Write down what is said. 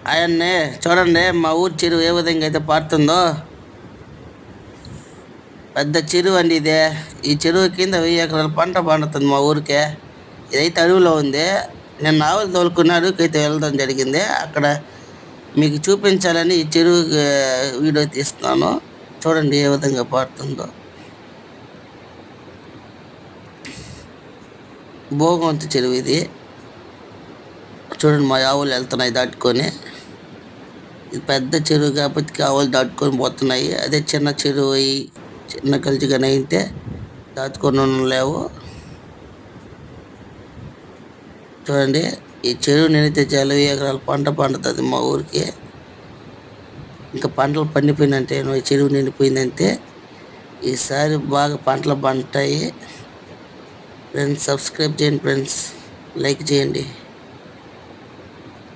ఆయన్నే చూడండి, మా ఊరి చెరువు ఏ విధంగా అయితే పారుతుందో. పెద్ద చెరువు అండి ఇదే. ఈ చెరువు కింద 1000 ఎకరాల పంట పండుతుంది మా ఊరికే. ఇదైతే అడవిలో ఉంది. నేను ఆవులు తోలుకుని అడవికైతే వెళ్ళడం జరిగింది. అక్కడ మీకు చూపించాలని ఈ చెరువు వీడియో తీస్తున్నాను. చూడండి ఏ విధంగా పారుతుందో. భోగవంతు చెరువు ఇది. చూడండి మా ఆవులు వెళ్తున్నాయి దాటుకొని. ఇది పెద్ద చెరువు కాబట్టి ఆవులు దాటుకొని పోతున్నాయి. అదే చిన్న చెరువు చిన్న కలిసిగానే అయితే దాటుకొని లేవు. చూడండి ఈ చెరువు నిండితే చాలా 1000 ఎకరాల పంట పండుతుంది మా ఊరికి. ఇంకా పంటలు పండిపోయినంటే ఈ చెరువు నిండిపోయిందంటే ఈసారి బాగా పంటలు పండుతాయి. ఫ్రెండ్స్ సబ్స్క్రైబ్ చేయండి, ఫ్రెండ్స్ లైక్ చేయండి.